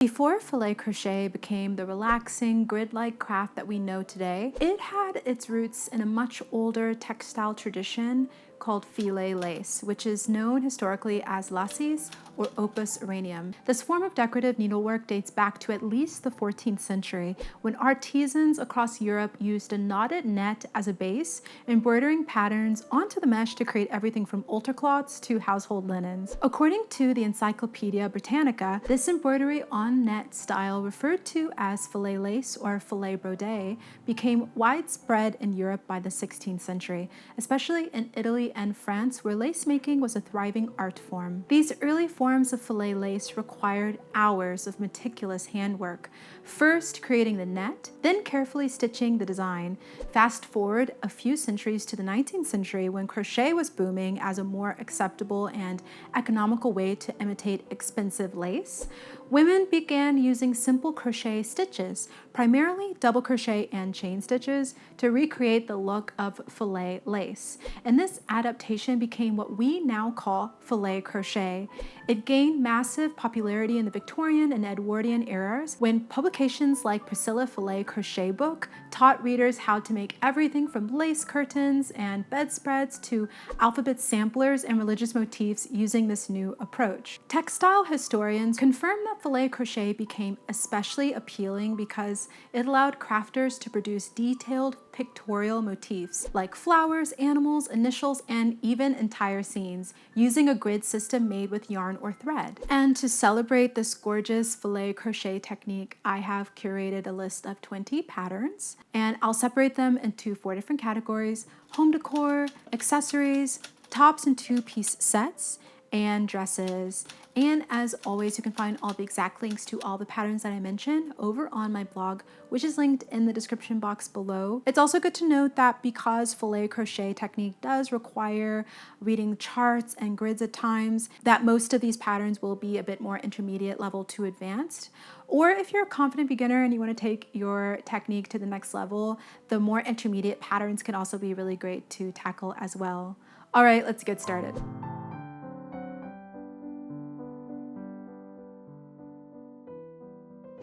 Before filet crochet became the relaxing, grid-like craft that we know today, it had its roots in a much older textile tradition called filet lace, which is known historically as lacis or opus iranium. This form of decorative needlework dates back to at least the 14th century, when artisans across Europe used a knotted net as a base, embroidering patterns onto the mesh to create everything from altar cloths to household linens. According to the Encyclopedia Britannica, this embroidery on net style, referred to as filet lace or filet brode, became widespread in Europe by the 16th century, especially in Italy and France, where lace making was a thriving art form. These early forms of filet lace required hours of meticulous handwork, first creating the net, then carefully stitching the design. Fast forward a few centuries to the 19th century, when crochet was booming as a more acceptable and economical way to imitate expensive lace. Women began using simple crochet stitches, primarily double crochet and chain stitches, to recreate the look of filet lace. And this adaptation became what we now call filet crochet. It gained massive popularity in the Victorian and Edwardian eras, when publications like Priscilla Filet Crochet Book taught readers how to make everything from lace curtains and bedspreads to alphabet samplers and religious motifs using this new approach. Textile historians confirm that filet crochet became especially appealing because it allowed crafters to produce detailed pictorial motifs like flowers, animals, initials, and even entire scenes using a grid system made with yarn or thread. And to celebrate this gorgeous filet crochet technique, I have curated a list of 20 patterns, and I'll separate them into 4 different categories: home decor, accessories, tops and 2-piece sets, and dresses. And as always, you can find all the exact links to all the patterns that I mentioned over on my blog, which is linked in the description box below. It's also good to note that because filet crochet technique does require reading charts and grids at times, that most of these patterns will be a bit more intermediate level to advanced. Or if you're a confident beginner and you want to take your technique to the next level, the more intermediate patterns can also be really great to tackle as well. All right, let's get started.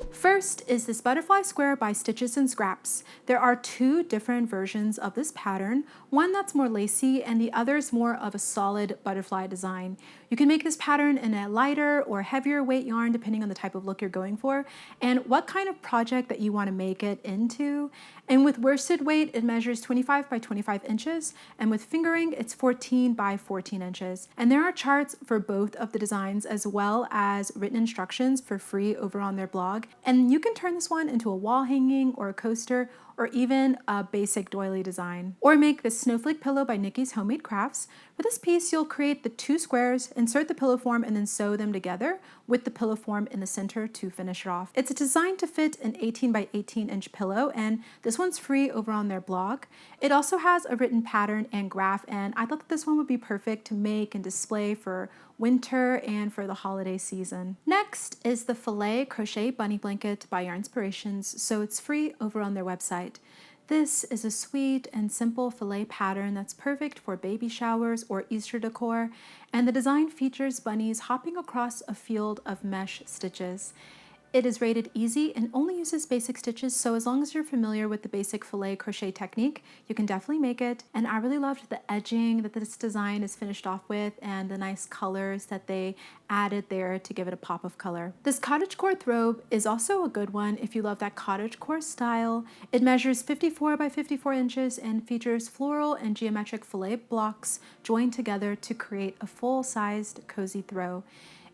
First is this butterfly square by Stitches and Scraps. There are 2 different versions of this pattern, one that's more lacy and the other is more of a solid butterfly design. You can make this pattern in a lighter or heavier weight yarn depending on the type of look you're going for and what kind of project that you want to make it into. And with worsted weight, it measures 25 by 25 inches, and with fingering, it's 14 by 14 inches. And there are charts for both of the designs as well as written instructions for free over on their blog. And you can turn this one into a wall hanging or a coaster or even a basic doily design. Or make this snowflake pillow by Nikki's Homemade Crafts. For this piece, you'll create the 2 squares, insert the pillow form, and then sew them together with the pillow form in the center to finish it off. It's designed to fit an 18 by 18 inch pillow, and this one's free over on their blog. It also has a written pattern and graph, and I thought that this one would be perfect to make and display for winter and for the holiday season. Next is the Filet Crochet Bunny Blanket by Yarnspirations, so it's free over on their website. This is a sweet and simple filet pattern that's perfect for baby showers or Easter decor, and the design features bunnies hopping across a field of mesh stitches. It is rated easy and only uses basic stitches, so as long as you're familiar with the basic filet crochet technique, you can definitely make it. And I really loved the edging that this design is finished off with and the nice colors that they added there to give it a pop of color. This cottagecore throw is also a good one if you love that cottagecore style. It measures 54 by 54 inches and features floral and geometric filet blocks joined together to create a full-sized cozy throw.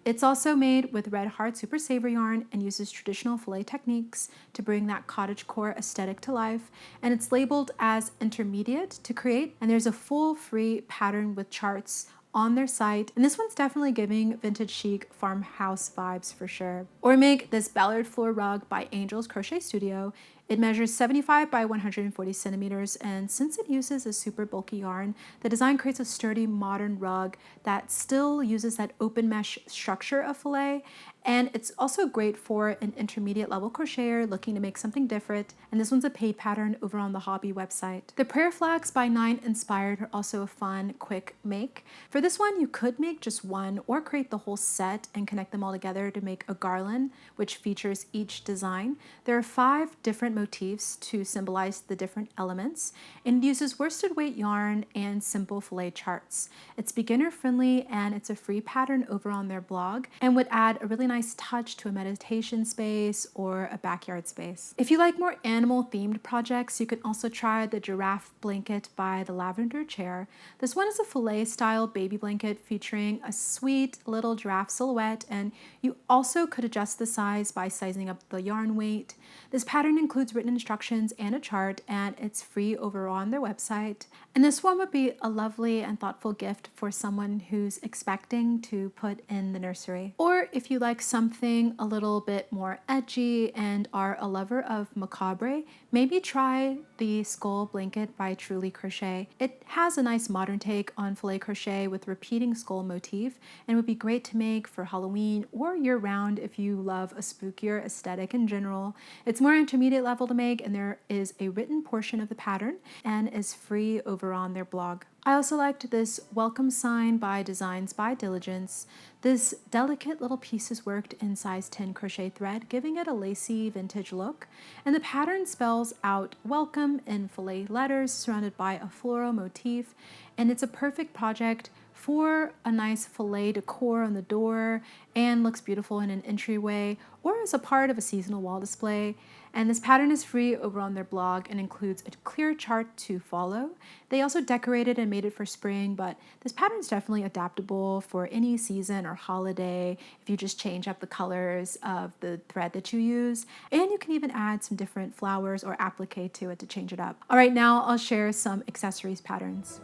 It's also made with Red Heart Super Saver yarn and uses traditional filet techniques to bring that cottagecore aesthetic to life, and it's labeled as intermediate to create, and there's a full free pattern with charts on their site, and this one's definitely giving vintage chic farmhouse vibes for sure. Or make this Ballard floor rug by Angel's Crochet Studio. It measures 75 by 140 centimeters, and since it uses a super bulky yarn, the design creates a sturdy modern rug that still uses that open mesh structure of filet. And it's also great for an intermediate level crocheter looking to make something different. And this one's a paid pattern over on the hobby website. The prayer flags by 9 Inspired are also a fun, quick make. For this one, you could make just one or create the whole set and connect them all together to make a garland, which features each design. There are 5 different motifs to symbolize the different elements, and it uses worsted weight yarn and simple filet charts. It's beginner friendly and it's a free pattern over on their blog and would add a really nice touch to a meditation space or a backyard space. If you like more animal themed projects, you can also try the giraffe blanket by the Lavender Chair. This one is a filet style baby blanket featuring a sweet little giraffe silhouette, and you also could adjust the size by sizing up the yarn weight. This pattern includes written instructions and a chart, and it's free over on their website. And this one would be a lovely and thoughtful gift for someone who's expecting to put in the nursery. Or if you like something a little bit more edgy and are a lover of macabre, maybe try the skull blanket by Truly Crochet. It has a nice modern take on filet crochet with repeating skull motif, and would be great to make for Halloween or year-round if you love a spookier aesthetic in general. It's more intermediate level to make, and there is a written portion of the pattern and is free over on their blog. I also liked this welcome sign by Designs by Diligence. This delicate little piece is worked in size 10 crochet thread, giving it a lacy vintage look. And the pattern spells out welcome in filet letters surrounded by a floral motif. And it's a perfect project for a nice filet decor on the door and looks beautiful in an entryway or as a part of a seasonal wall display. And this pattern is free over on their blog and includes a clear chart to follow. They also decorated and made it for spring, but this pattern is definitely adaptable for any season or holiday if you just change up the colors of the thread that you use. And you can even add some different flowers or applique to it to change it up. All right, now I'll share some accessories patterns.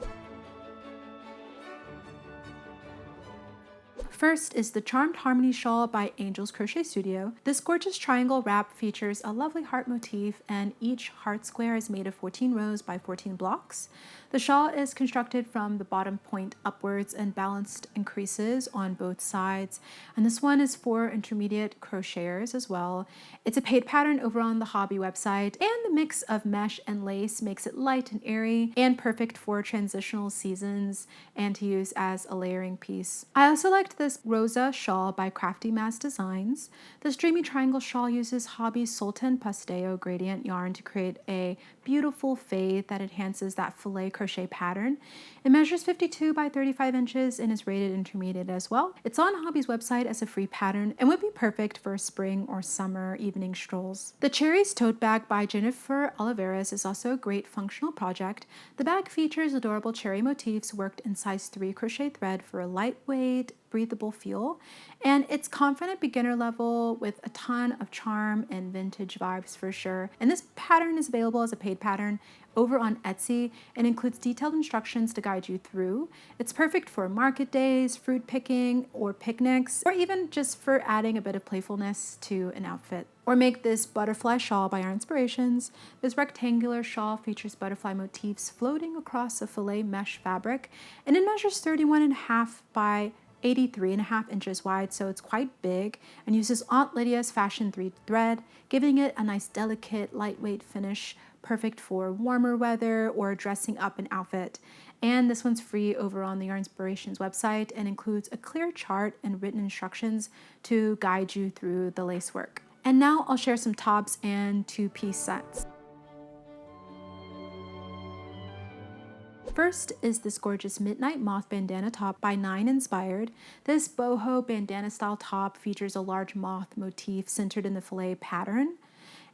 First is the Charmed Harmony shawl by Angel's Crochet Studio. This gorgeous triangle wrap features a lovely heart motif, and each heart square is made of 14 rows by 14 blocks. The shawl is constructed from the bottom point upwards and balanced in creases on both sides. And this one is for intermediate crocheters as well. It's a paid pattern over on the hobby website, and the mix of mesh and lace makes it light and airy and perfect for transitional seasons and to use as a layering piece. I also liked this Rosa shawl by Crafty Mass Designs. This dreamy triangle shawl uses Hobby Sultan Pastel gradient yarn to create a beautiful fade that enhances that filet crochet pattern. It measures 52 by 35 inches and is rated intermediate as well. It's on Hobby's website as a free pattern and would be perfect for spring or summer evening strolls. The Cherries tote bag by Jennifer Oliveras is also a great functional project. The bag features adorable cherry motifs worked in size 3 crochet thread for a lightweight, breathable feel, and it's confident beginner level with a ton of charm and vintage vibes for sure. And this pattern is available as a paid pattern over on Etsy and includes detailed instructions to guide you through. It's perfect for market days, fruit picking, or picnics, or even just for adding a bit of playfulness to an outfit. Or make this butterfly shawl by Our Inspirations. This rectangular shawl features butterfly motifs floating across a filet mesh fabric, and it measures 31.5 by 83.5 inches wide, so it's quite big, and uses Aunt Lydia's Fashion 3 thread, giving it a nice delicate, lightweight finish, perfect for warmer weather or dressing up an outfit. And this one's free over on the Our Inspirations website and includes a clear chart and written instructions to guide you through the lace work. And now I'll share some tops and two-piece sets. First is this gorgeous Midnight Moth bandana top by 9 Inspired. This boho bandana style top features a large moth motif centered in the filet pattern.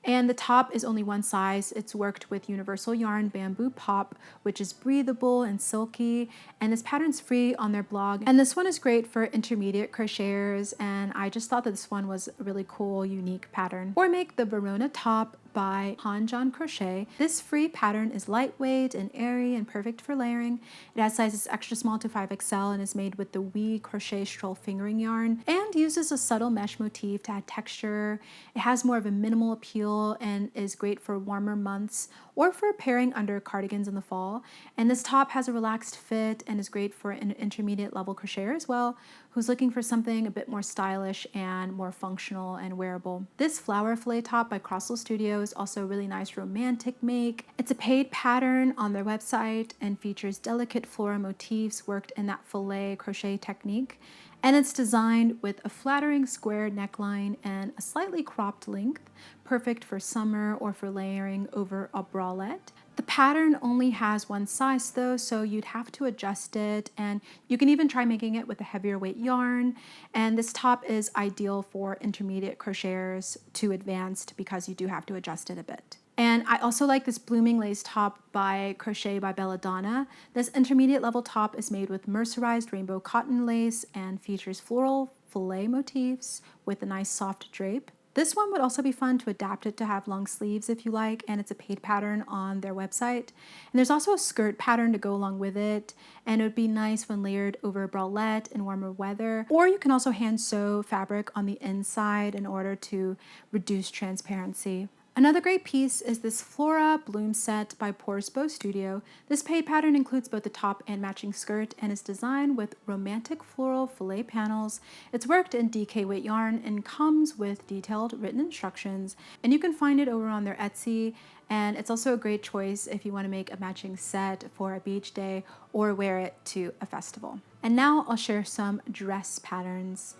And the top is only one size. It's worked with universal yarn bamboo pop, which is breathable and silky. And this pattern's free on their blog. And this one is great for intermediate crocheters. And I just thought that this one was a really cool, unique pattern. Or make the Verona top by Hanjan Crochet. This free pattern is lightweight and airy and perfect for layering. It has sizes extra small to 5XL and is made with the Wee Crochet Stroll fingering yarn and uses a subtle mesh motif to add texture. It has more of a minimal appeal and is great for warmer months or for pairing under cardigans in the fall. And this top has a relaxed fit and is great for an intermediate level crocheter as well, who's looking for something a bit more stylish and more functional and wearable. This flower fillet top by Crossel Studio is also a really nice romantic make. It's a paid pattern on their website and features delicate floral motifs worked in that fillet crochet technique. And it's designed with a flattering square neckline and a slightly cropped length, perfect for summer or for layering over a bralette. The pattern only has one size though, so you'd have to adjust it, and you can even try making it with a heavier weight yarn. And this top is ideal for intermediate crocheters to advanced because you do have to adjust it a bit. And I also like this blooming lace top by Crochet by Belladonna. This intermediate level top is made with mercerized rainbow cotton lace and features floral fillet motifs with a nice soft drape. This one would also be fun to adapt it to have long sleeves if you like, and it's a paid pattern on their website. And there's also a skirt pattern to go along with it, and it would be nice when layered over a bralette in warmer weather. Or you can also hand sew fabric on the inside in order to reduce transparency. Another great piece is this Flora Bloom set by Porous Bow Studio. This paid pattern includes both the top and matching skirt and is designed with romantic floral fillet panels. It's worked in DK weight yarn and comes with detailed written instructions, and you can find it over on their Etsy. And it's also a great choice if you want to make a matching set for a beach day or wear it to a festival. And now I'll share some dress patterns.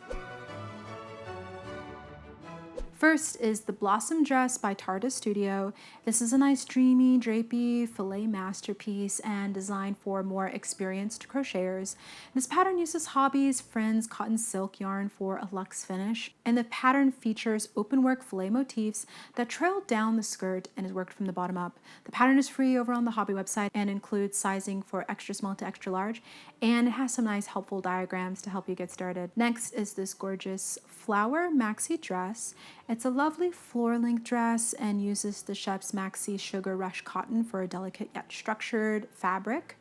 First is the Blossom Dress by Tarta Studio. This is a nice dreamy, drapey filet masterpiece and designed for more experienced crocheters. This pattern uses Hobby's Friends cotton silk yarn for a luxe finish, and the pattern features openwork filet motifs that trail down the skirt and is worked from the bottom up. The pattern is free over on the Hobby website and includes sizing for extra small to extra large, and it has some nice helpful diagrams to help you get started. Next is this gorgeous flower maxi dress. It's a lovely floor-length dress and uses the Chef's Maxi Sugar Rush cotton for a delicate yet structured fabric.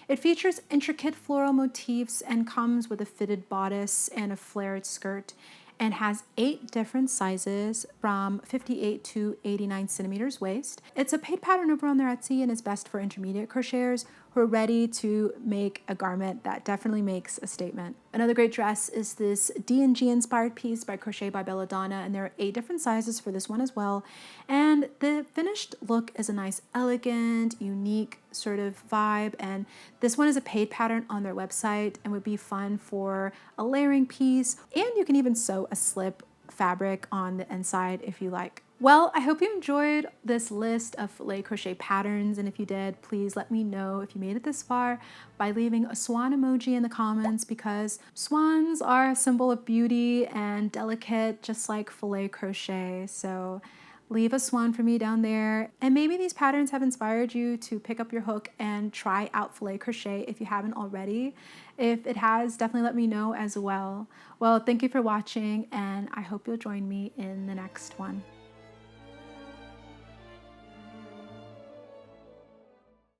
It features intricate floral motifs and comes with a fitted bodice and a flared skirt, and has 8 different sizes from 58 to 89 centimeters waist. It's a paid pattern over on their Etsy and is best for intermediate crocheters who are ready to make a garment that definitely makes a statement. Another great dress is this D&G inspired piece by Crochet by Belladonna, and there are 8 different sizes for this one as well. And the finished look is a nice, elegant, unique sort of vibe, and this one is a paid pattern on their website and would be fun for a layering piece, and you can even sew a slip fabric on the inside if you like. Well, I hope you enjoyed this list of filet crochet patterns, and if you did, please let me know if you made it this far by leaving a swan emoji in the comments, because swans are a symbol of beauty and delicate, just like filet crochet. So leave a swan for me down there, and maybe these patterns have inspired you to pick up your hook and try out filet crochet if you haven't already. If it has, definitely let me know as well. Well, thank you for watching, and I hope you'll join me in the next one.